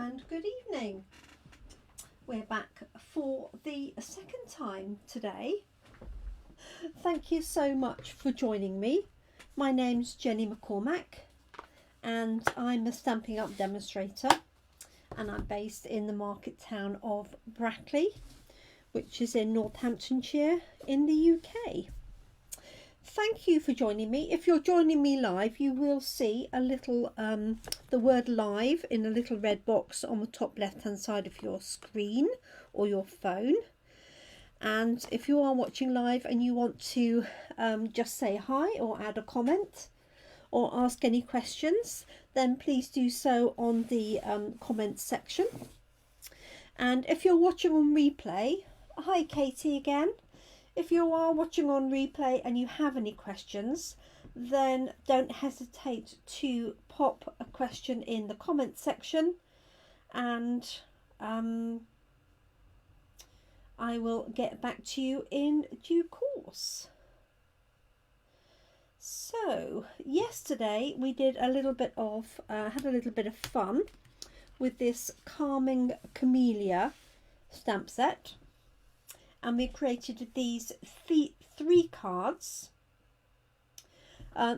and good evening. We're back for the second time today. Thank you so much for joining me. My name's Jenny McCormack and I'm a Stampin' Up demonstrator, and I'm based in the market town of Brackley, which is in Northamptonshire in the UK. Thank you for joining me. If you're joining me live, you will see a little the word live in a little red box on the top left hand side of your screen or your phone. And if you are watching live and you want to just say hi or add a comment or ask any questions, then please do so on the comments section. And if you're watching on replay, hi Katie again. If you are watching on replay and you have any questions, then don't hesitate to pop a question in the comments section, and I will get back to you in due course. So yesterday we did a little bit of had a little bit of fun with this Calming Camellia stamp set, and we created these three cards.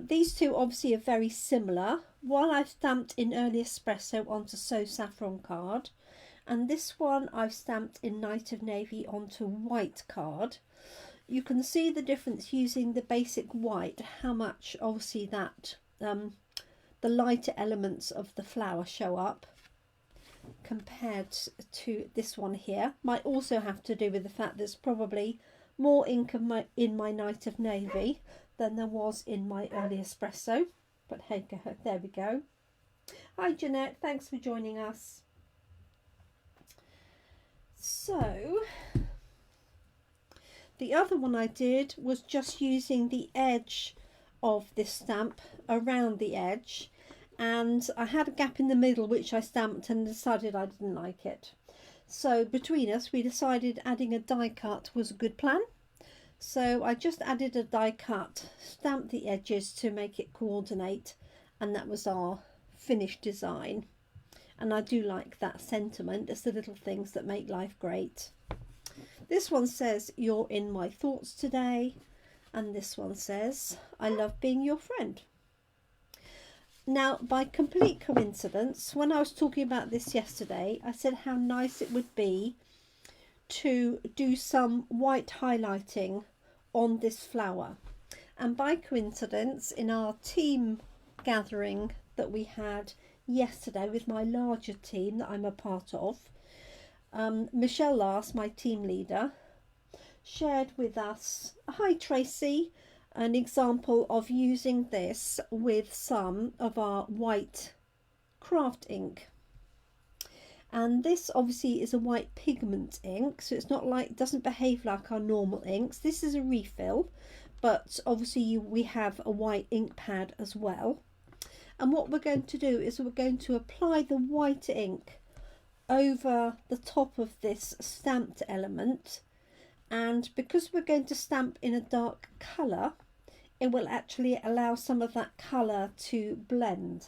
These two obviously are very similar. One I've stamped in Early Espresso onto So Saffron card, and this one I've stamped in Night of Navy onto white card. You can see the difference using the basic white, how much obviously that the lighter elements of the flower show up compared to this one here. Might also have to do with the fact there's probably more ink in my Night of Navy than there was in my Early Espresso, but hey, there we go. Hi Jeanette, thanks for joining us. So the other one I did was just using the edge of this stamp around the edge, and I had a gap in the middle which I stamped and decided I didn't like it. So between us we decided adding a die cut was a good plan. So I just added a die cut, stamped the edges to make it coordinate, and that was our finished design. And I do like that sentiment. It's the little things that make life great. This one says, "You're in my thoughts today," and this one says, "I love being your friend." Now, by complete coincidence, when I was talking about this yesterday, I said how nice it would be to do some white highlighting on this flower. And by coincidence, in our team gathering that we had yesterday with my larger team that I'm a part of, Michelle Last, my team leader, shared with us, hi Tracy, an example of using this with some of our white craft ink. And this obviously is a white pigment ink, so it's not like, doesn't behave like our normal inks. This is a refill, but obviously we have a white ink pad as well. And what we're going to do is we're going to apply the white ink over the top of this stamped element, and because we're going to stamp in a dark colour, it will actually allow some of that colour to blend.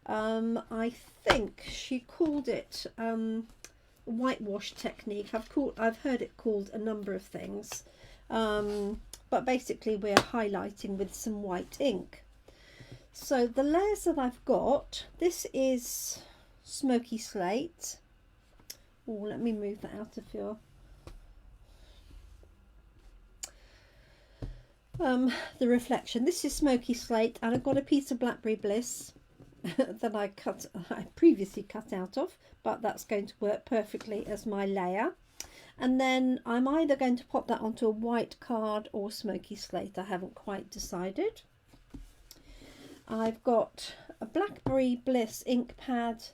I think she called it whitewash technique. I've heard it called a number of things, but basically we're highlighting with some white ink. So the layers that I've got, this is Smoky Slate. Oh, let me move that out of your the reflection. This is Smoky Slate, and I've got a piece of Blackberry Bliss that I previously cut out of, but that's going to work perfectly as my layer. And then I'm either going to pop that onto a white card or Smoky Slate. I haven't quite decided. I've got a Blackberry Bliss ink pad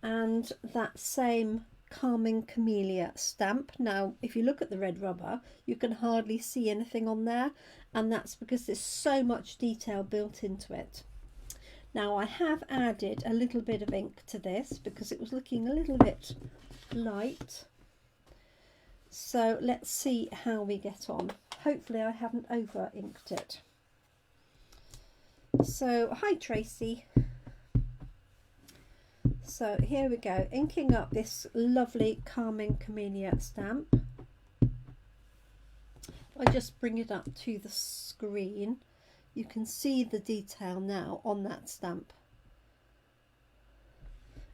and that same Calming Camellia stamp. Now if you look at the red rubber, you can hardly see anything on there, and that's because there's so much detail built into it. Now I have added a little bit of ink to this because it was looking a little bit light. So let's see how we get on. Hopefully I haven't over inked it. So hi Tracy. So here we go, inking up this lovely Carmen Camellia stamp. I just bring it up to the screen. You can see the detail now on that stamp.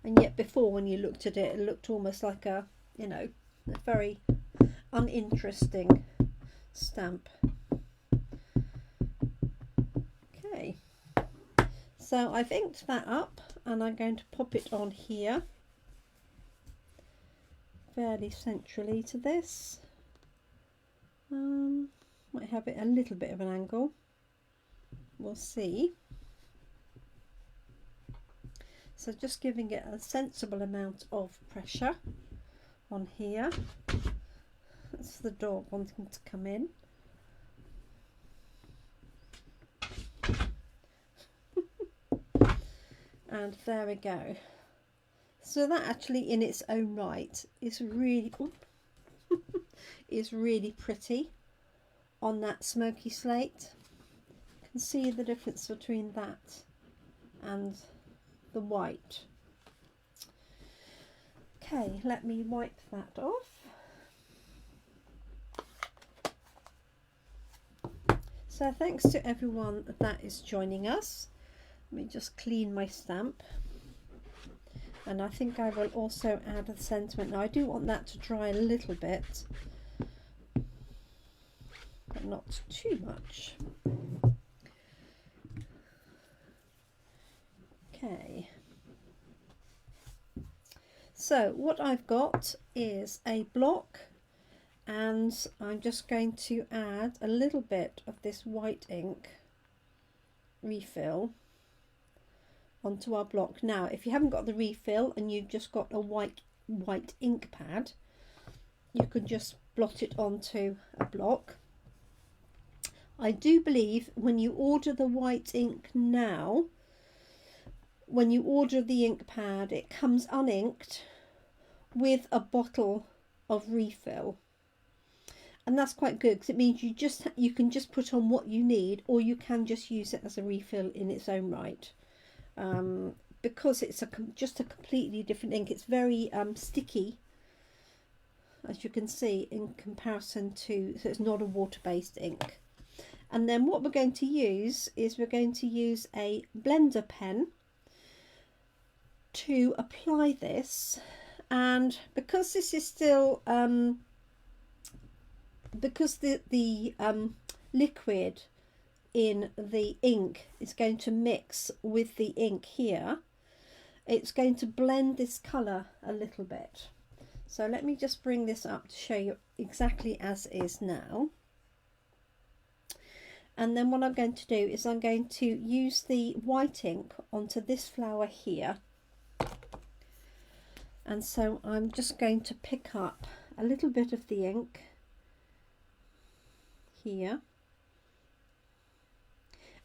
And yet before, when you looked at it, it looked almost like a, you know, a very uninteresting stamp. Okay, so I've inked that up and I'm going to pop it on here fairly centrally to this. Might have it a little bit of an angle, we'll see. So just giving it a sensible amount of pressure on here. That's the dog wanting to come in. And there we go. So that actually in its own right is really is really pretty on that smoky slate. You can see the difference between that and the white. Okay, let me wipe that off. So thanks to everyone that is joining us. Let me just clean my stamp. And I think I will also add a sentiment. Now I do want that to dry a little bit, but not too much. Okay. So what I've got is a block, and I'm just going to add a little bit of this white ink refill onto our block. Now if you haven't got the refill and you've just got a white ink pad, you can just blot it onto a block. I do believe when you order the white ink now, when you order the ink pad, it comes uninked with a bottle of refill, and that's quite good because it means you can just put on what you need, or you can just use it as a refill in its own right. Because it's just a completely different ink. It's very sticky, as you can see, in comparison to, so it's not a water-based ink. And then what we're going to use is we're going to use a blender pen to apply this. And because this is still because the liquid in the ink is going to mix with the ink here, it's going to blend this colour a little bit. So let me just bring this up to show you exactly as it is now. And then what I'm going to do is I'm going to use the white ink onto this flower here. And so I'm just going to pick up a little bit of the ink here.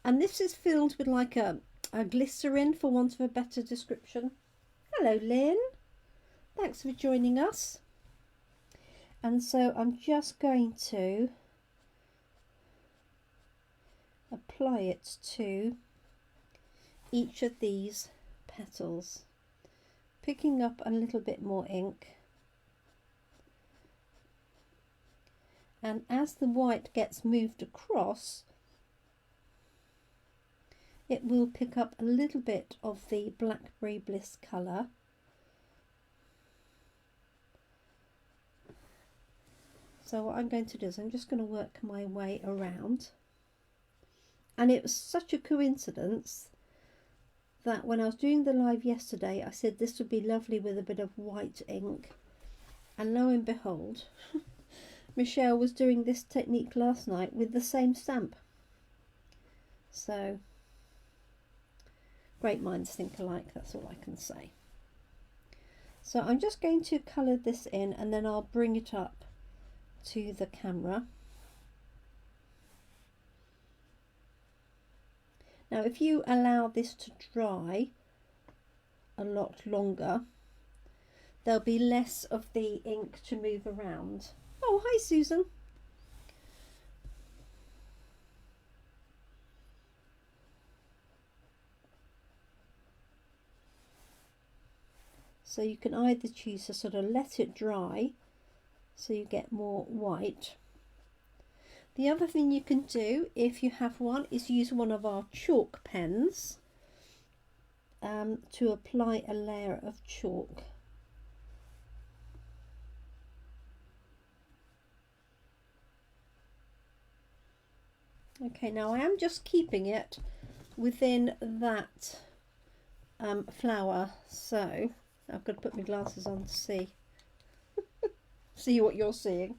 And this is filled with like a glycerin, for want of a better description. Hello Lynn, thanks for joining us. And so I'm just going to apply it to each of these petals, picking up a little bit more ink. And as the white gets moved across, it will pick up a little bit of the Blackberry Bliss colour. So what I'm going to do is I'm just going to work my way around. And it was such a coincidence that when I was doing the live yesterday, I said this would be lovely with a bit of white ink. And lo and behold, Michelle was doing this technique last night with the same stamp. So, great minds think alike, that's all I can say. So I'm just going to colour this in, and then I'll bring it up to the camera. Now if you allow this to dry a lot longer, there'll be less of the ink to move around. Oh, hi Susan. So you can either choose to sort of let it dry so you get more white. The other thing you can do, if you have one, is use one of our chalk pens to apply a layer of chalk. Okay, now I am just keeping it within that flower, so I've got to put my glasses on to see what you're seeing.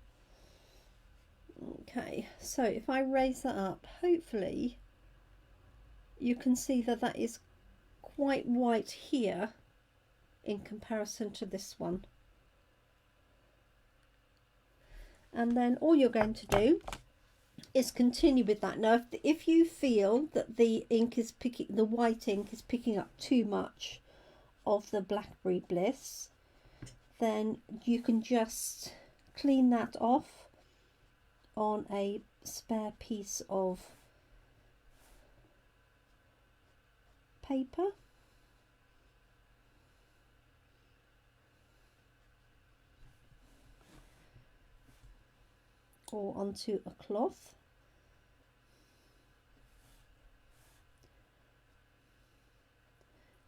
Okay, so if I raise that up, hopefully you can see that that is quite white here in comparison to this one. And then all you're going to do is continue with that. Now if you feel that the ink is picking, the white ink is picking up too much of the Blackberry Bliss, then you can just clean that off on a spare piece of paper. Or onto a cloth.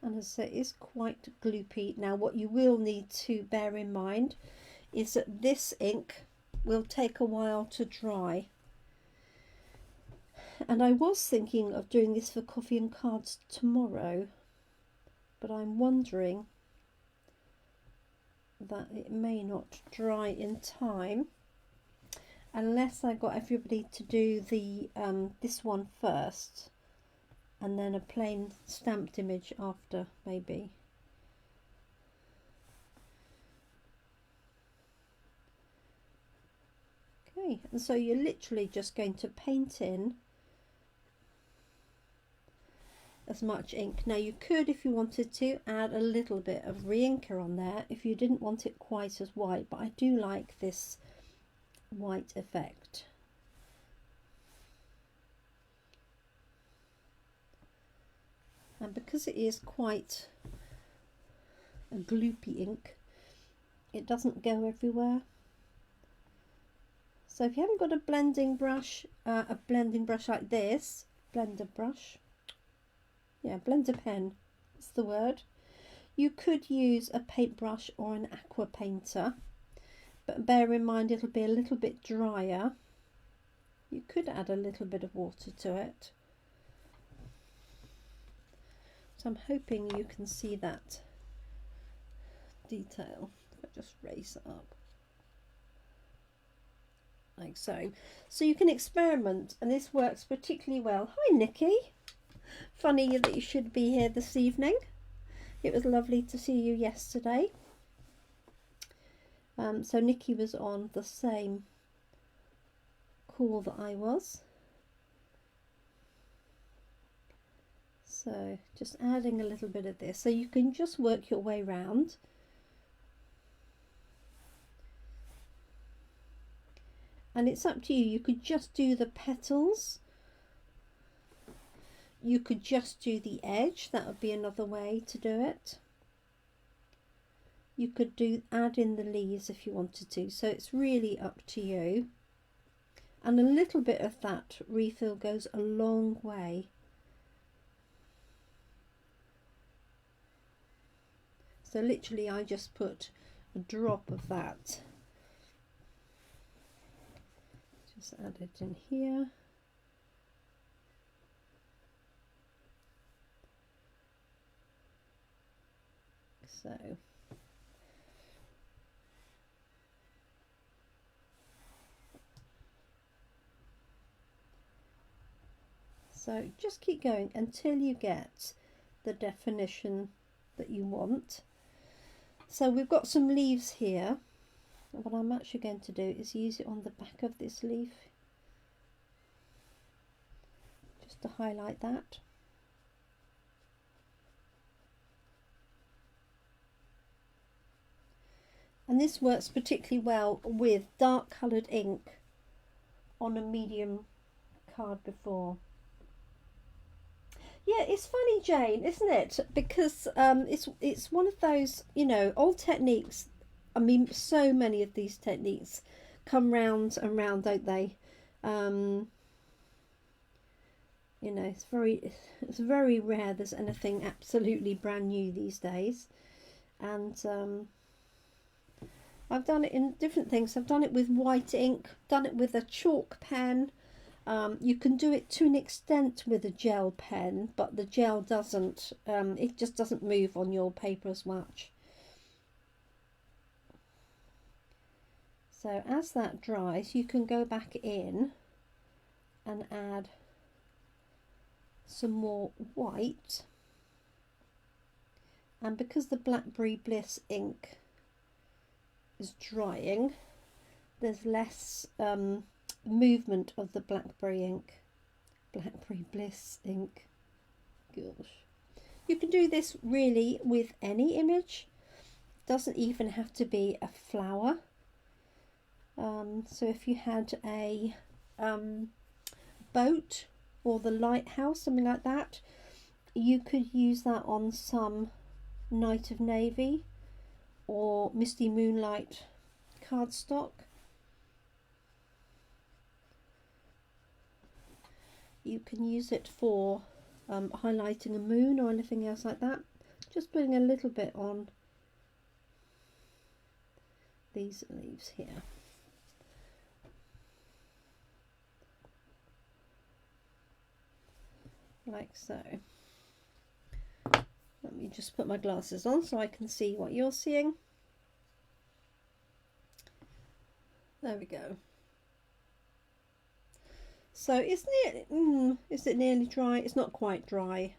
And as I say, it's quite gloopy. Now what you will need to bear in mind is that this ink will take a while to dry. And I was thinking of doing this for coffee and cards tomorrow, but I'm wondering that it may not dry in time unless I got everybody to do the this one first and then a plain stamped image after, maybe. Okay, and so you're literally just going to paint in as much ink. Now you could, if you wanted to, add a little bit of re-inker on there if you didn't want it quite as white, but I do like this white effect. And because it is quite a gloopy ink, it doesn't go everywhere. So if you haven't got a blending brush like this, blender pen, that's the word, you could use a paintbrush or an aqua painter. But bear in mind it'll be a little bit drier. You could add a little bit of water to it. So I'm hoping you can see that detail. If I just raise it up. Like so. So you can experiment, and this works particularly well. Hi Nikki. Funny that you should be here this evening. It was lovely to see you yesterday. So Nikki was on the same call that I was. So just adding a little bit of this. So you can just work your way round. And it's up to you. You could just do the petals. You could just do the edge. That would be another way to do it. You could add in the leaves if you wanted to, so it's really up to you. And a little bit of that refill goes a long way. So literally I just put a drop of that. Just add it in here. So just keep going until you get the definition that you want. So we've got some leaves here. What I'm actually going to do is use it on the back of this leaf, just to highlight that. And this works particularly well with dark coloured ink on a medium card before. Yeah, it's funny, Jane, isn't it? Because it's one of those, you know, old techniques. I mean, so many of these techniques come round and round, don't they? Um, you know, it's very rare there's anything absolutely brand new these days. And I've done it in different things. I've done it with white ink, done it with a chalk pen. You can do it to an extent with a gel pen, but the gel doesn't, it just doesn't move on your paper as much. So as that dries, you can go back in and add some more white. And because the Blackberry Bliss ink is drying, there's less movement of the Blackberry Bliss ink. Gosh, you can do this really with any image. It doesn't even have to be a flower. So if you had a boat or the lighthouse, something like that, you could use that on some Night of Navy or Misty Moonlight cardstock. You can use it for highlighting a moon or anything else like that. Just putting a little bit on these leaves here. Like so. Let me just put my glasses on so I can see what you're seeing. There we go. So is it nearly dry? It's not quite dry,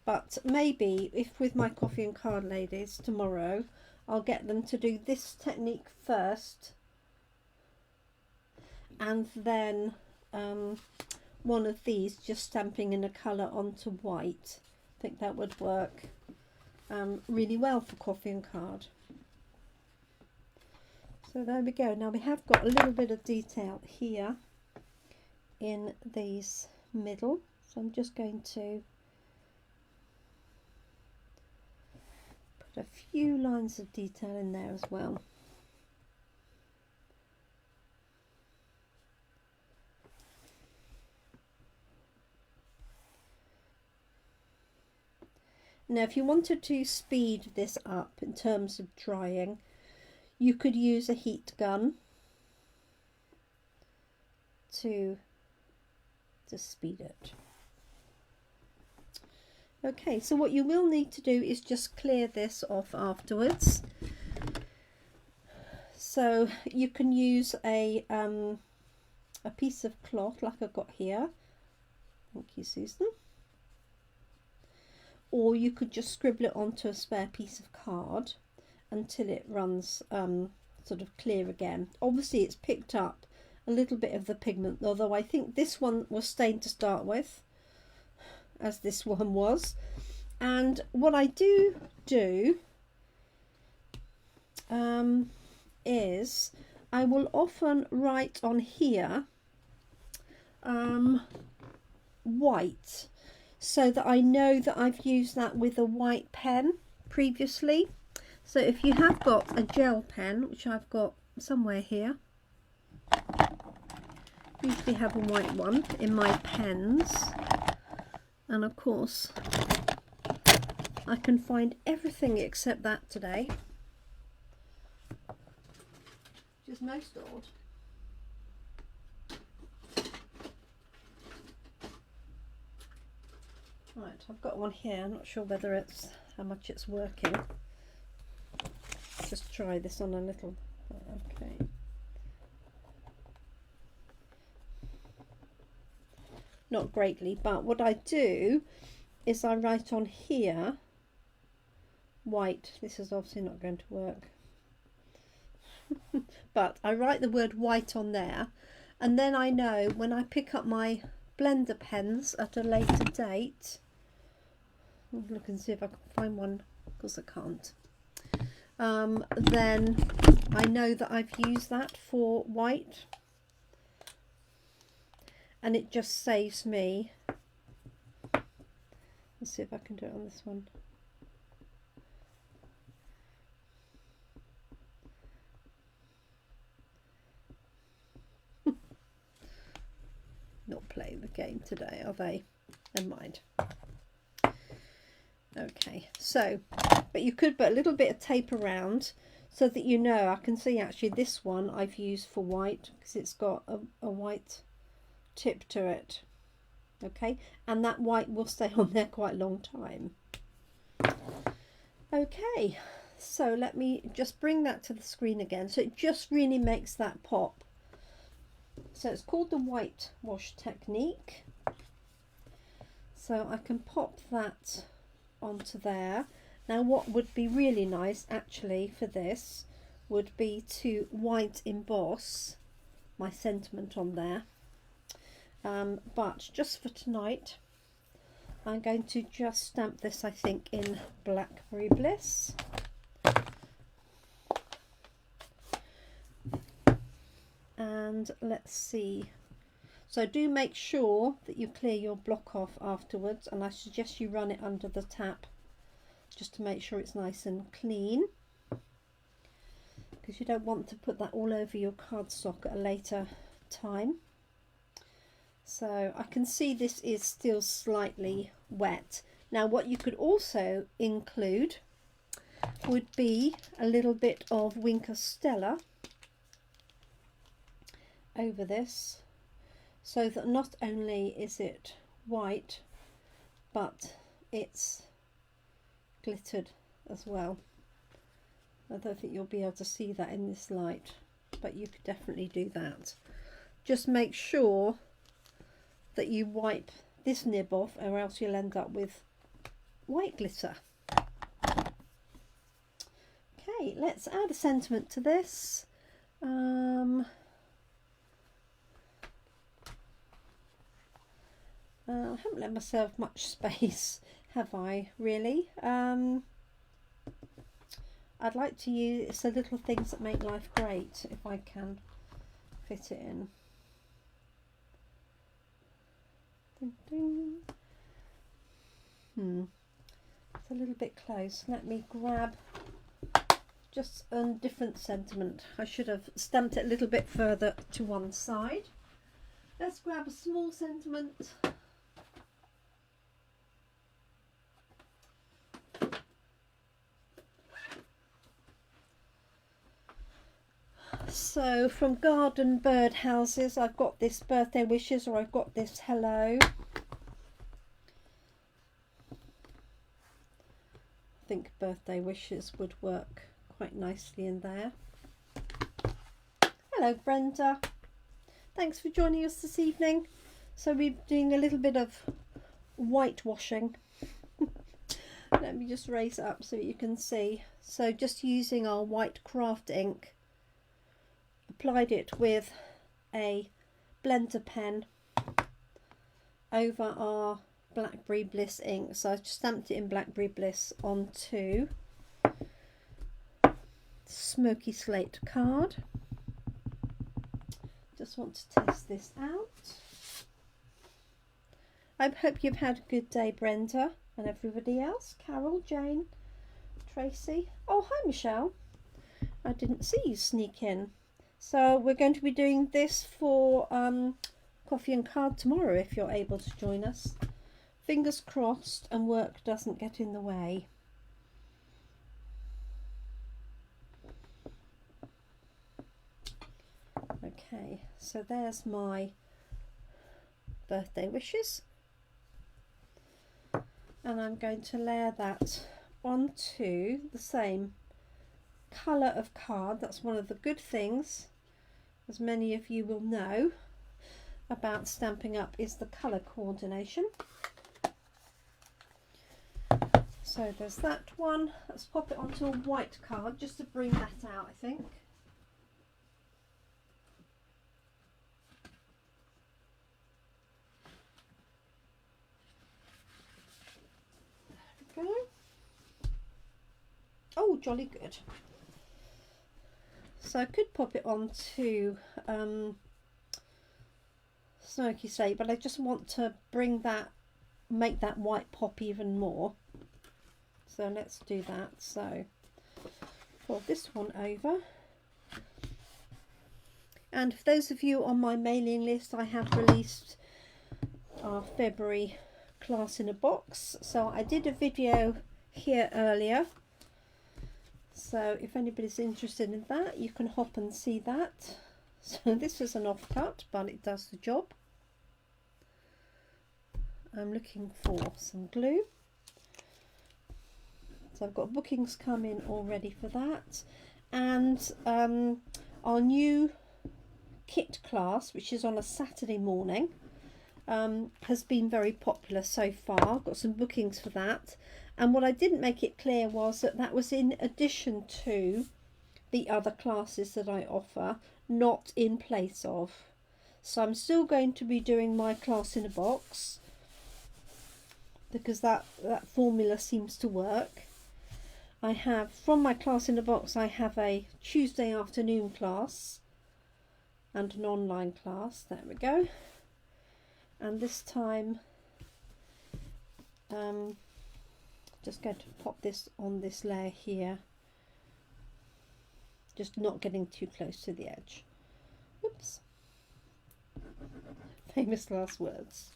but maybe if with my coffee and card ladies tomorrow, I'll get them to do this technique first, and then one of these just stamping in a colour onto white. I think that would work really well for coffee and card. So there we go. Now we have got a little bit of detail here in these middle, so I'm just going to put a few lines of detail in there as well. Now if you wanted to speed this up in terms of drying, you could use a heat gun to speed it. Okay, so what you will need to do is just clear this off afterwards. So you can use a piece of cloth like I've got here. Thank you, Susan. Or you could just scribble it onto a spare piece of card until it runs sort of clear again. Obviously it's picked up a little bit of the pigment, although I think this one was stained to start with, as this one was. And what I do is I will often write on here white, so that I know that I've used that with a white pen previously. So if you have got a gel pen, which I've got somewhere here, usually have a white one in my pens, and of course I can find everything except that today, which is most odd. Right, I've got one here. I'm not sure whether it's how much it's working. Just try this on a little. Okay. Not greatly, but what I do is I write on here white. This is obviously not going to work. But I write the word white on there, and then I know when I pick up my blender pens at a later date. I'll look and see if I can find one, because I can't. Then I know that I've used that for white, and it just saves me Let's see if I can do it on this one. Not playing the game today, are they? Never mind. Okay, so, but you could put a little bit of tape around so that you know. I can see actually this one I've used for white because it's got a white tip to it. Okay, and that white will stay on there quite a long time. Okay, so let me just bring that to the screen again, so it just really makes that pop. So it's called the whitewash technique. So I can pop that onto there. Now what would be really nice actually for this would be to white emboss my sentiment on there. But just for tonight, I'm going to just stamp this, I think, in Blackberry Bliss. And let's see. So do make sure that you clear your block off afterwards, and I suggest you run it under the tap just to make sure it's nice and clean, because you don't want to put that all over your cardstock at a later time. So I can see this is still slightly wet. Now what you could also include would be a little bit of Winker Stella over this, so that not only is it white but it's glittered as well. I don't think you'll be able to see that in this light, but you could definitely do that. Just make sure that you wipe this nib off, or else you'll end up with white glitter. Okay, let's add a sentiment to this. I haven't left myself much space, have I, really? I'd like to use the little things that make life great, if I can fit it in. Ding, ding. It's a little bit close. Let me grab just a different sentiment. I should have stamped it a little bit further to one side. Let's grab a small sentiment. So from Garden Birdhouses, I've got this Birthday Wishes, or I've got this Hello. I think Birthday Wishes would work quite nicely in there. Hello Brenda, thanks for joining us this evening. So we're doing a little bit of whitewashing. Let me just raise it up so you can see. So just using our white craft ink, applied it with a blender pen over our Blackberry Bliss ink. So I just stamped it in Blackberry Bliss onto Smoky Slate card. Just want to test this out. I hope you've had a good day, Brenda, and everybody else. Carol, Jane, Tracy. Oh, hi Michelle. I didn't see you sneak in. So we're going to be doing this for Coffee and Card tomorrow, if you're able to join us. Fingers crossed and work doesn't get in the way. Okay, so there's my Birthday Wishes. And I'm going to layer that onto the same colour of card. That's one of the good things, as many of you will know, about Stampin' Up! Is the colour coordination. So there's that one. Let's pop it onto a white card just to bring that out, I think. There we go. Oh, jolly good. So I could pop it onto Smoky Slate, but I just want to bring that make that white pop even more. So let's do that. So fold this one over. And for those of you on my mailing list, I have released our February class in a box. So I did a video here earlier. So if anybody's interested in that, you can hop and see that. So this is an offcut, but it does the job. I'm looking for some glue. So I've got bookings coming already for that. And our new kit class, which is on a Saturday morning, has been very popular so far. Got some bookings for that. And what I didn't make it clear was that that was in addition to the other classes that I offer, not in place of. So I'm still going to be doing my class in a box because that formula seems to work. I have, from my class in a box, I have a Tuesday afternoon class and an online class. There we go. And this time just going to pop this on this layer here, just not getting too close to the edge. Oops, famous last words.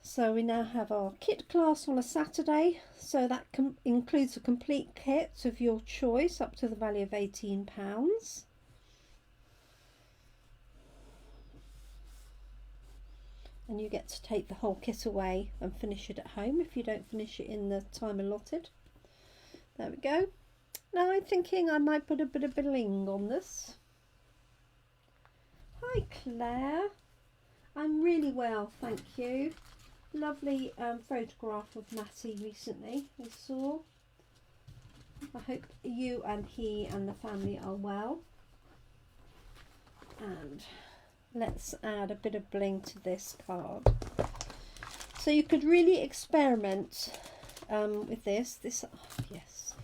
So we now have our kit class on a Saturday, so that includes a complete kit of your choice up to the value of £18. And you get to take the whole kit away and finish it at home if you don't finish it in the time allotted. There we go. Now I'm thinking I might put a bit of bling on this. Hi Claire. I'm really well, thank you. Lovely photograph of Matty recently I saw. I hope you and he and the family are well. And let's add a bit of bling to this card. So you could really experiment with this. Yes,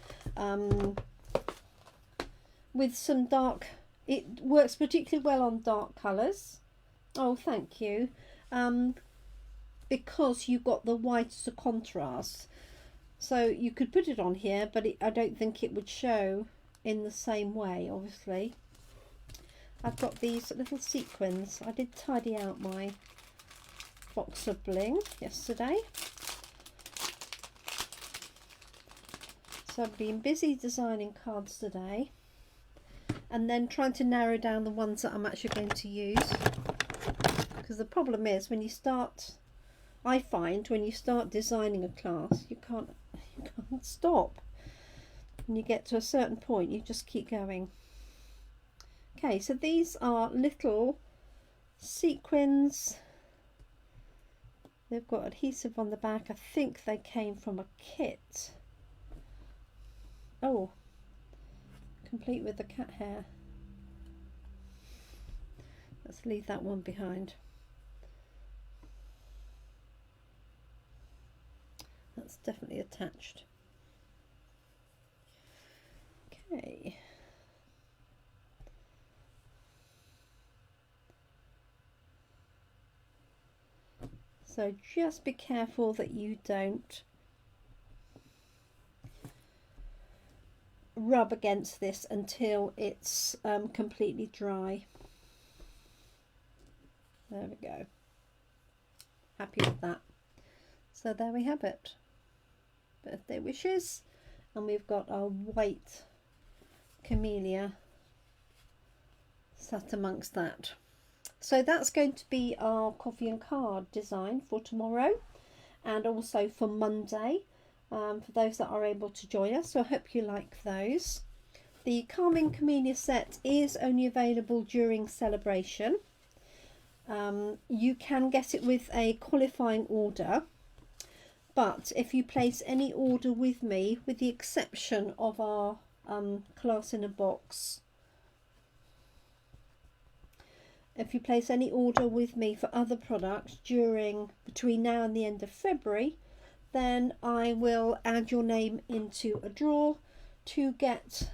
with some dark. It works particularly well on dark colours. Oh, thank you. Because you've got the white as a contrast. So you could put it on here, but I don't think it would show in the same way, obviously. I've got these little sequins. I did tidy out my box of bling yesterday. So I've been busy designing cards today and then trying to narrow down the ones that I'm actually going to use. Because the problem is when you start, I find when you start designing a class, you can't stop. When you get to a certain point, you just keep going. Okay, so these are little sequins. They've got adhesive on the back. I think they came from a kit. Oh, complete with the cat hair. Let's leave that one behind. That's definitely attached. Okay. So just be careful that you don't rub against this until it's completely dry. There we go. Happy with that. So there we have it. Birthday wishes. And we've got our white camellia sat amongst that. So that's going to be our coffee and card design for tomorrow and also for Monday for those that are able to join us. So I hope you like those. The Calming Camellia set is only available during celebration. You can get it with a qualifying order, but if you place any order with me, with the exception of our class in a box, if you place any order with me for other products between now and the end of February, then I will add your name into a draw to get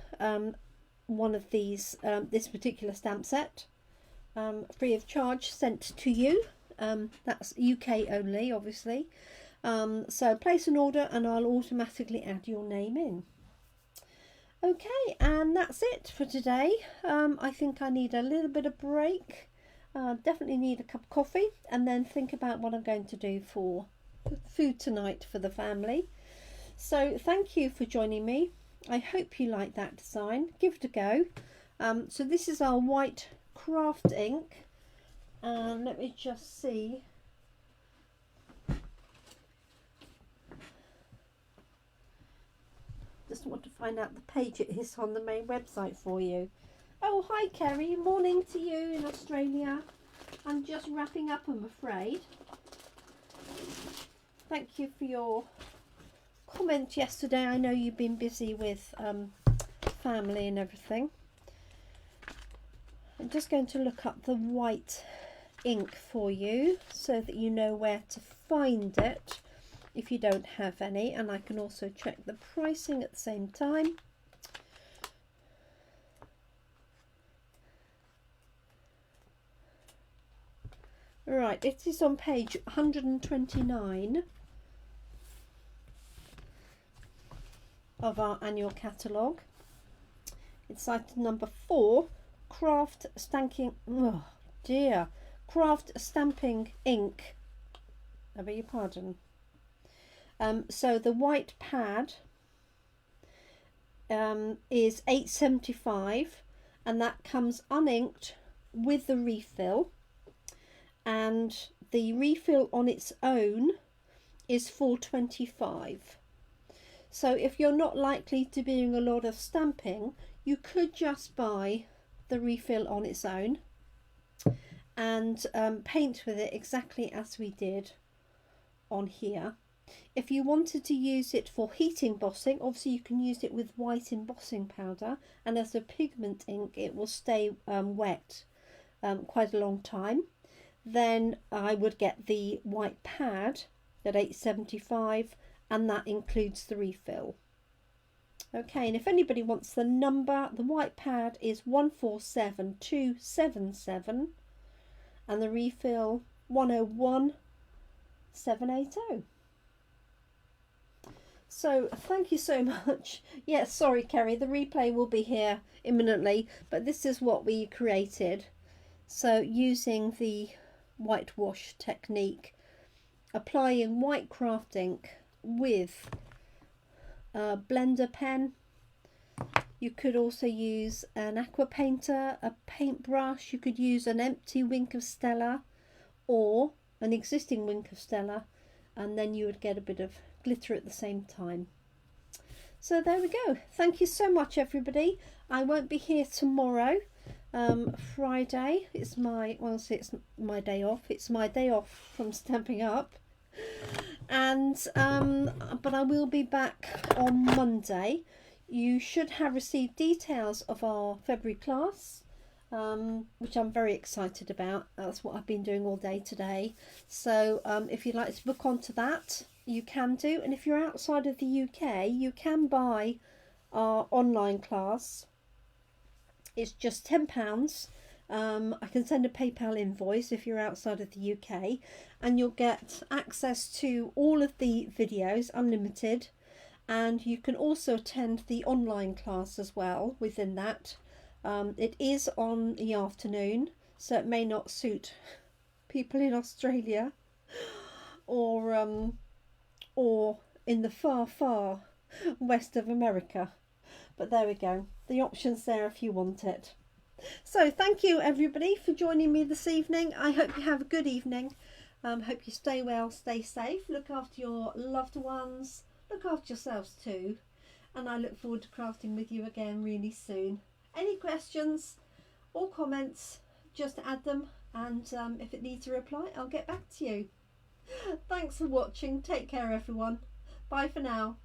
one of these this particular stamp set free of charge sent to you That's UK only, obviously. So place an order and I'll automatically add your name in. Okay, and that's it for today. I think I need a little bit of break. Definitely need a cup of coffee and then think about what I'm going to do for food tonight for the family. So thank you for joining me. I hope you like that design. Give it a go. So this is our white craft ink. Let me just see. Just want to find out the page it is on the main website for you. Oh, hi Kerry. Morning to you in Australia. I'm just wrapping up, I'm afraid. Thank you for your comment yesterday. I know you've been busy with family and everything. I'm just going to look up the white ink for you so that you know where to find it if you don't have any, and I can also check the pricing at the same time. Right, it is on page 129 of our annual catalogue. It's item number 4, craft stamping. Oh dear, craft stamping ink. I beg your pardon. So the white pad is £8.75, and that comes uninked with the refill, and the refill on its own is £4.25. So if you're not likely to be doing a lot of stamping, you could just buy the refill on its own and paint with it exactly as we did on here. If you wanted to use it for heat embossing, obviously you can use it with white embossing powder, and as a pigment ink it will stay wet quite a long time. Then I would get the white pad at £8.75, and that includes the refill. Okay, and if anybody wants the number, the white pad is 147277 and the refill 101780. So thank you so much. Yes, sorry Kerry, the replay will be here imminently, but this is what we created. So using the whitewash technique, applying white craft ink with a blender pen. You could also use an aqua painter, a paintbrush. You could use an empty Wink of Stella or an existing Wink of Stella, and then you would get a bit of glitter at the same time. So there we go. Thank you so much everybody. I won't be here tomorrow. Friday, it's my day off. It's my day off from Stamping Up, and but I will be back on Monday. You should have received details of our February class, which I'm very excited about. That's what I've been doing all day today. So if you'd like to book onto that, you can do. And if you're outside of the UK, you can buy our online class. It's just £10. I can send a PayPal invoice if you're outside of the UK, and you'll get access to all of the videos, unlimited, and you can also attend the online class as well within that. It is on the afternoon, so it may not suit people in Australia or in the far west of America. But there we go. The option's there if you want it. So thank you everybody for joining me this evening. I hope you have a good evening. Hope you stay well, stay safe, look after your loved ones, look after yourselves too. And I look forward to crafting with you again really soon. Any questions or comments, just add them, and if it needs a reply, I'll get back to you. Thanks for watching. Take care everyone. Bye for now.